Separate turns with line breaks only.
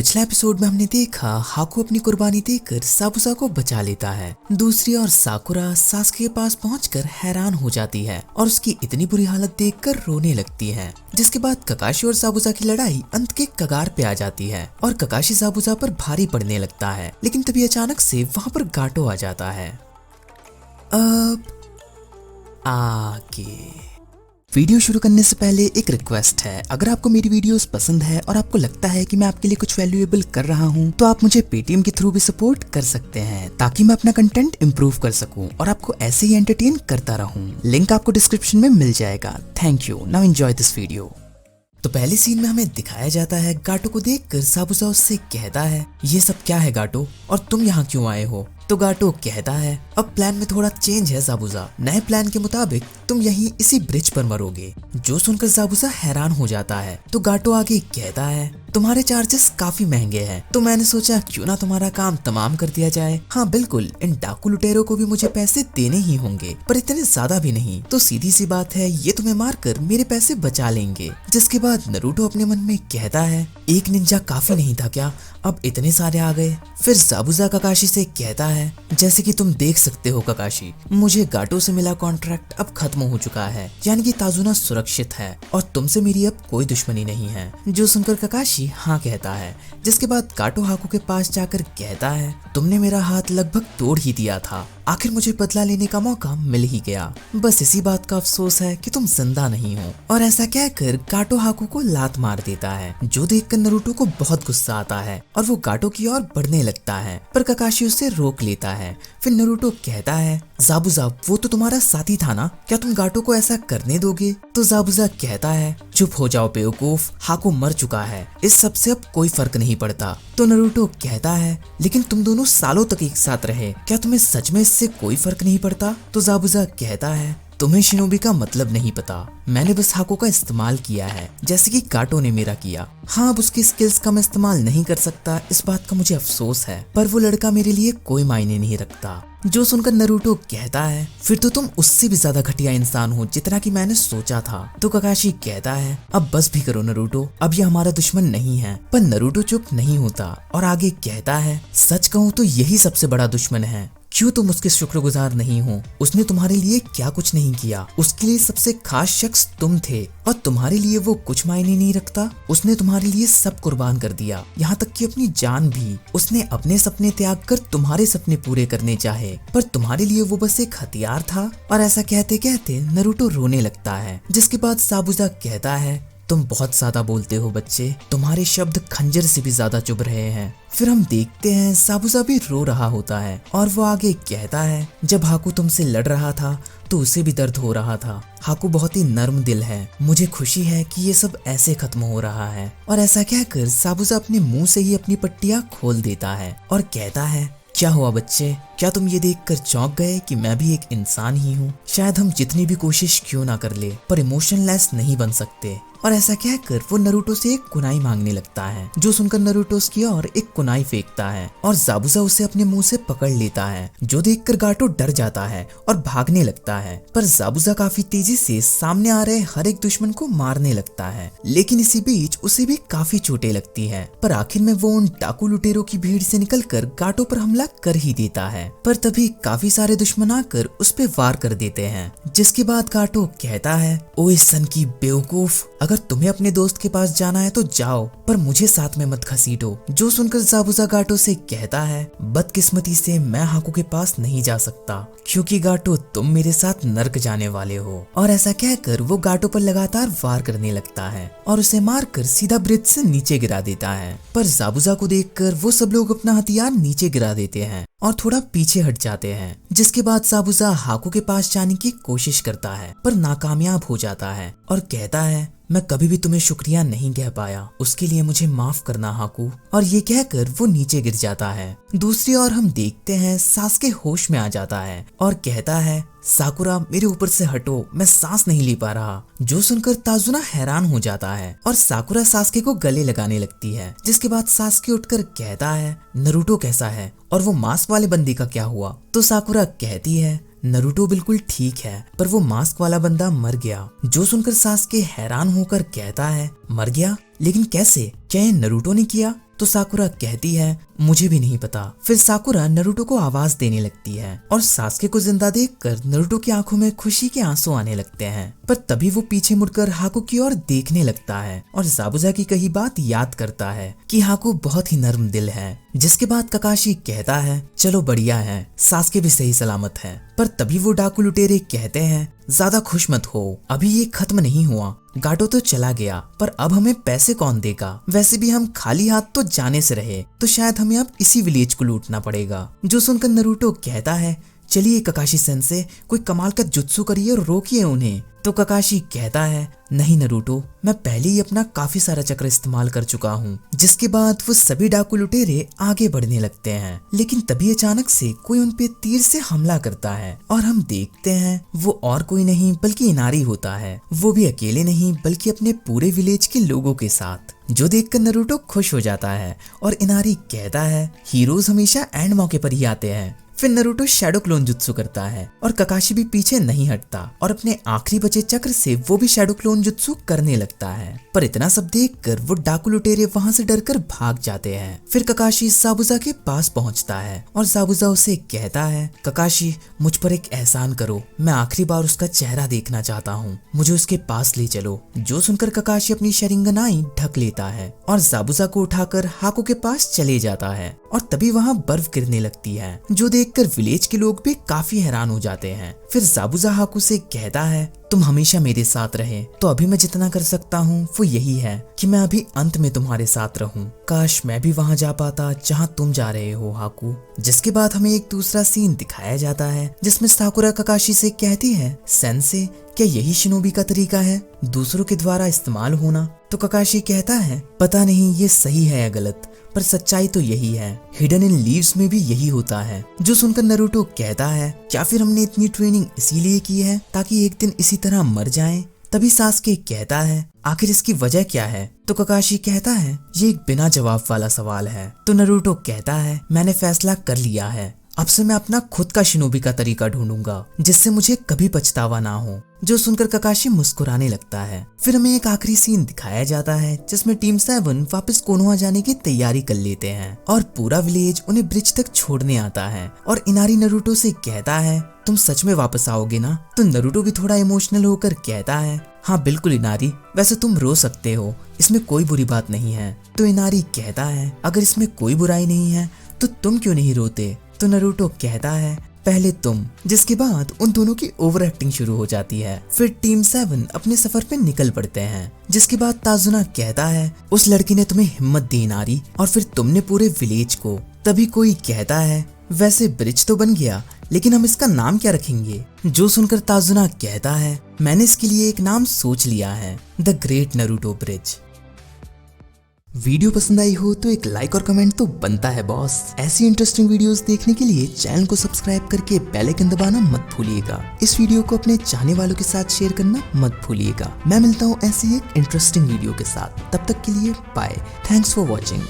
पिछले एपिसोड में हमने देखा हाकू अपनी कुर्बानी देकर साबुसा को बचा लेता है। दूसरी ओर साकुरा सास्के के पास पहुंचकर हैरान हो जाती है और उसकी इतनी बुरी हालत देखकर रोने लगती है। जिसके बाद ककाशी और साबुसा की लड़ाई अंत के कगार पे आ जाती है और ककाशी साबुसा पर भारी पड़ने लगता है। लेकिन तभी अचानक से वहाँ पर गाटो आ जाता है। अब आगे वीडियो शुरू करने से पहले एक रिक्वेस्ट है, अगर आपको मेरी वीडियोस पसंद है और आपको लगता है कि मैं आपके लिए कुछ वैल्यूएबल कर रहा हूं, तो आप मुझे पेटीएम के थ्रू भी सपोर्ट कर सकते हैं ताकि मैं अपना कंटेंट इंप्रूव कर सकूं और आपको ऐसे ही एंटरटेन करता रहूं। लिंक आपको डिस्क्रिप्शन में मिल जाएगा। Thank you. Now enjoy this video. तो पहले सीन में हमें दिखाया जाता है गाटो को देखकर साबुसा उससे कहता है, ये सब क्या है गाटो, और तुम यहाँ क्यों आए हो? तो गाटो कहता है, अब प्लान में थोड़ा चेंज है साबुसा, नए प्लान के मुताबिक तुम यहीं इसी ब्रिज पर मरोगे। जो सुनकर साबुसा हैरान हो जाता है। तो गाटो आगे कहता है, तुम्हारे चार्जेस काफी महंगे हैं, तो मैंने सोचा क्यों ना तुम्हारा काम तमाम कर दिया जाए। हाँ बिल्कुल, इन डाकू लुटेरों को भी मुझे पैसे देने ही होंगे, पर इतने ज्यादा भी नहीं। तो सीधी सी बात है, ये तुम्हें मारकर मेरे पैसे बचा लेंगे। जिसके बाद नरूटो अपने मन में कहता है, एक निंजा काफी नहीं था क्या, अब इतने सारे आ गए। फिर साबुसा ककाशी से कहता है, जैसे कि तुम देख सकते हो ककाशी, मुझे गाटो से मिला कॉन्ट्रैक्ट अब खत्म हो चुका है, यानी कि ताजुना सुरक्षित है और तुमसे मेरी अब कोई दुश्मनी नहीं है। जो सुनकर ककाशी हाँ कहता है। जिसके बाद गाटो हाकू के पास जाकर कहता है, तुमने मेरा हाथ लगभग तोड़ ही दिया था, आखिर मुझे बदला लेने का मौका मिल ही गया। बस इसी बात का अफसोस है कि तुम जिंदा नहीं हो। और ऐसा कहकर गाटो हाकू को लात मार देता है, जो देखकर नरूटो को बहुत गुस्सा आता है और वो गाटो की ओर बढ़ने लगता है, पर ककाशी उसे रोक लेता है। फिर नरूटो कहता है, ज़ाबुज़ा वो तो तुम्हारा साथी था ना, क्या तुम गाटो को ऐसा करने दोगे? तो ज़ाबुज़ा कहता है, चुप हो जाओ बेवकूफ, हाकू मर चुका है, इस सब से अब कोई फर्क नहीं पड़ता। तो नरूटो कहता है, लेकिन तुम दोनों सालों तक एक साथ रहे, क्या तुम्हें सच में इससे कोई फर्क नहीं पड़ता? तो ज़ाबुज़ा कहता है, तुम्हें शिनोबी का मतलब नहीं पता, मैंने बस हाकू का इस्तेमाल किया है जैसे कि गाटो ने मेरा किया। हाँ अब उसकी स्किल्स का मैं इस्तेमाल नहीं कर सकता, इस बात का मुझे अफसोस है, पर वो लड़का मेरे लिए कोई मायने नहीं रखता। जो सुनकर नरूटो कहता है, फिर तो तुम उससे भी ज्यादा घटिया इंसान हो जितना कि मैंने सोचा था। तो ककाशी कहता है, अब बस भी करो नरूटो, अब ये हमारा दुश्मन नहीं है। पर नरूटो चुप नहीं होता और आगे कहता है, सच कहूँ तो यही सबसे बड़ा दुश्मन है। क्यों तुम उसके शुक्रगुजार नहीं हो? उसने तुम्हारे लिए क्या कुछ नहीं किया, उसके लिए सबसे खास शख्स तुम थे और तुम्हारे लिए वो कुछ मायने नहीं रखता। उसने तुम्हारे लिए सब कुर्बान कर दिया, यहाँ तक कि अपनी जान भी। उसने अपने सपने त्याग कर तुम्हारे सपने पूरे करने चाहे, पर तुम्हारे लिए वो बस एक हथियार था। और ऐसा कहते कहते नरूटो रोने लगता है। जिसके बाद साबुज़ा कहता है, तुम बहुत ज्यादा बोलते हो बच्चे, तुम्हारे शब्द खंजर से भी ज्यादा चुभ रहे हैं। फिर हम देखते हैं साबुज़ा भी रो रहा होता है और वो आगे कहता है, जब हाकू तुमसे लड़ रहा था तो उसे भी दर्द हो रहा था। हाकू बहुत ही नर्म दिल है, मुझे खुशी है कि ये सब ऐसे खत्म हो रहा है। और ऐसा कहकर साबुज़ा अपने मुंह से ही अपनी पट्टियां खोल देता है और कहता है, क्या हुआ बच्चे, क्या तुम ये देखकर चौंक गए कि मैं भी एक इंसान ही हूँ? शायद हम जितनी भी कोशिश क्यों ना कर ले, पर इमोशनलेस नहीं बन सकते। और ऐसा कहकर वो नरूटो से एक कुनाई मांगने लगता है। जो सुनकर नरूटो उसकी ओर एक कुनाई फेंकता है और ज़ाबुज़ा उसे अपने मुंह से पकड़ लेता है, जो देखकर गाटो डर जाता है और भागने लगता है। पर ज़ाबुज़ा काफी तेजी से सामने आ रहे हर एक दुश्मन को मारने लगता है, लेकिन इसी बीच उसे भी काफी चोटें लगती है। पर आखिर में वो उन डाकू लुटेरों की भीड़ से निकलकर गाटो पर हमला कर ही देता है। पर तभी काफी सारे दुश्मन आकर उस पे वार कर देते हैं। जिसके बाद गाटो कहता है, ओए सन की बेवकूफ, अगर तुम्हें अपने दोस्त के पास जाना है तो जाओ, पर मुझे साथ में मत घसीटो। जो सुनकर ज़ाबुज़ा गाटो से कहता है, बदकिस्मती से मैं हाकू के पास नहीं जा सकता, क्योंकि गाटो तुम मेरे साथ नर्क जाने वाले हो। और ऐसा कहकर वो गाटो पर लगातार वार करने लगता है और उसे मारकर सीधा ब्रिज से नीचे गिरा देता है। पर ज़ाबुज़ा को देखकर वो सब लोग अपना हथियार नीचे गिरा देते हैं और थोड़ा पीछे हट जाते हैं। जिसके बाद ज़ाबुज़ा हाकू के पास जाने की कोशिश करता है, पर नाकामयाब हो जाता है और कहता है, मैं कभी भी तुम्हें शुक्रिया नहीं कह पाया, उसके लिए मुझे माफ करना हाकू। और ये कहकर वो नीचे गिर जाता है। दूसरी ओर हम देखते हैं सास्के होश में आ जाता है और कहता है, साकुरा मेरे ऊपर से हटो, मैं सांस नहीं ले पा रहा। जो सुनकर ताजुना हैरान हो जाता है और साकुरा सास्के को गले लगाने लगती है। जिसके बाद सास्के उठकर कहता है, नरूटो कैसा है और वो मास्क वाले बंदी का क्या हुआ? तो साकुरा कहती है, नरूटो बिल्कुल ठीक है, पर वो मास्क वाला बंदा मर गया। जो सुनकर सास्के हैरान होकर कहता है, मर गया? लेकिन कैसे? क्या ये नरूटो ने किया? तो साकुरा कहती है मुझे भी नहीं पता। फिर साकुरा नरूटो को आवाज देने लगती है और सास्के को जिंदा देखकर नरूटो की आंखों में खुशी के आंसू आने लगते हैं। पर तभी वो पीछे मुड़कर हाकू की ओर देखने लगता है और जाबुजा की कही बात याद करता है कि हाकू बहुत ही नर्म दिल है। जिसके बाद ककाशी कहता है चलो बढ़िया है, सास्के भी सही सलामत है। पर तभी वो डाकू लुटेरे कहते हैं ज्यादा खुश मत हो, अभी ये खत्म नहीं हुआ। गाटो तो चला गया पर अब हमें पैसे कौन देगा? वैसे भी हम खाली हाथ तो जाने से रहे, तो शायद हमें अब इसी विलेज को लूटना पड़ेगा। जो सुनकर नरूटो कहता है चलिए ककाशी सेंसे, कोई कमाल का जुत्सु करिए और रोकिए उन्हें। तो ककाशी कहता है नहीं नरूटो, मैं पहले ही अपना काफी सारा चक्र इस्तेमाल कर चुका हूँ। जिसके बाद वो सभी डाकू लुटेरे आगे बढ़ने लगते हैं, लेकिन तभी अचानक से कोई उन पे तीर से हमला करता है और हम देखते हैं वो और कोई नहीं बल्कि इनारी होता है। वो भी अकेले नहीं बल्कि अपने पूरे विलेज के लोगों के साथ, जो देखकर नरूटो खुश हो जाता है और इनारी कहता है हीरोज हमेशा एंड मौके पर ही आते हैं। फिर नरूटो शैडो क्लोन जुत्सु करता है और ककाशी भी पीछे नहीं हटता और अपने आखिरी बचे चक्र से वो भी शैडो क्लोन जुत्सु करने लगता है। पर इतना सब देखकर वो डाकू लुटेरे वहां से डरकर भाग जाते हैं। फिर ककाशी जाबुजा के पास पहुंचता है और जाबुजा उसे कहता है ककाशी मुझ पर एक एहसान करो, मैं आखिरी बार उसका चेहरा देखना चाहता हूँ, मुझे उसके पास ले चलो। जो सुनकर ककाशी अपनी शरिंगनाई ढक लेता है और जाबुजा को उठाकर हाकू के पास चले जाता है और तभी वहाँ बर्फ गिरने लगती है, जो देखकर विलेज के लोग भी काफी हैरान हो जाते हैं। फिर जाबुजा हाकू से कहता है तुम हमेशा मेरे साथ रहे, तो अभी मैं जितना कर सकता हूँ वो यही है कि मैं अभी अंत में तुम्हारे साथ रहूं। काश मैं भी वहाँ जा पाता जहाँ तुम जा रहे हो हाकू। जिसके बाद हमें एक दूसरा सीन दिखाया जाता है जिसमें साकुरा ककाशी से कहती है सेंसे, क्या यही शिनोबी का तरीका है, दूसरों के द्वारा इस्तेमाल होना? तो ककाशी कहता है पता नहीं ये सही है या गलत, पर सच्चाई तो यही है, हिडन इन लीव्स में भी यही होता है। जो सुनकर नरूटो कहता है क्या फिर हमने इतनी ट्रेनिंग इसीलिए की है ताकि एक दिन इसी तरह मर जाएं? तभी सास्के कहता है आखिर इसकी वजह क्या है? तो ककाशी कहता है ये एक बिना जवाब वाला सवाल है। तो नरूटो कहता है मैंने फैसला कर लिया है, अब से मैं अपना खुद का शिनोबी का तरीका ढूंढूंगा जिससे मुझे कभी पछतावा ना हो। जो सुनकर ककाशी मुस्कुराने लगता है। फिर हमें एक आखिरी सीन दिखाया जाता है जिसमें टीम 7 वापस कोनोहा जाने की तैयारी कर लेते हैं और पूरा विलेज उन्हें ब्रिज तक छोड़ने आता है और इनारी नरूटो से कहता है तुम सच में वापस आओगे ना? तो नरूटो भी थोड़ा इमोशनल होकर कहता है हाँ बिल्कुल इनारी, वैसे तुम रो सकते हो, इसमें कोई बुरी बात नहीं है। तो इनारी कहता है अगर इसमें कोई बुराई नहीं है तो तुम क्यों नहीं रोते? तो नरूटो कहता है पहले तुम। जिसके बाद उन दोनों की ओवर एक्टिंग शुरू हो जाती है। फिर टीम 7 अपने सफर पे निकल पड़ते हैं। जिसके बाद ताजुना कहता है उस लड़की ने तुम्हें हिम्मत दी नारी, और फिर तुमने पूरे विलेज को। तभी कोई कहता है वैसे ब्रिज तो बन गया, लेकिन हम इसका नाम क्या रखेंगे? जो सुनकर ताजुना कहता है मैंने इसके लिए एक नाम सोच लिया है, the great Naruto bridge. Video पसंद आई हो तो एक लाइक और कमेंट तो बनता है बॉस। ऐसी इंटरेस्टिंग वीडियोस देखने के लिए चैनल को सब्सक्राइब करके बेल आइकन दबाना मत भूलिएगा। इस वीडियो को अपने चाहने वालों के साथ शेयर करना मत भूलिएगा। मैं मिलता हूँ ऐसी एक इंटरेस्टिंग वीडियो के साथ, तब तक के लिए बाय। Thanks for watching.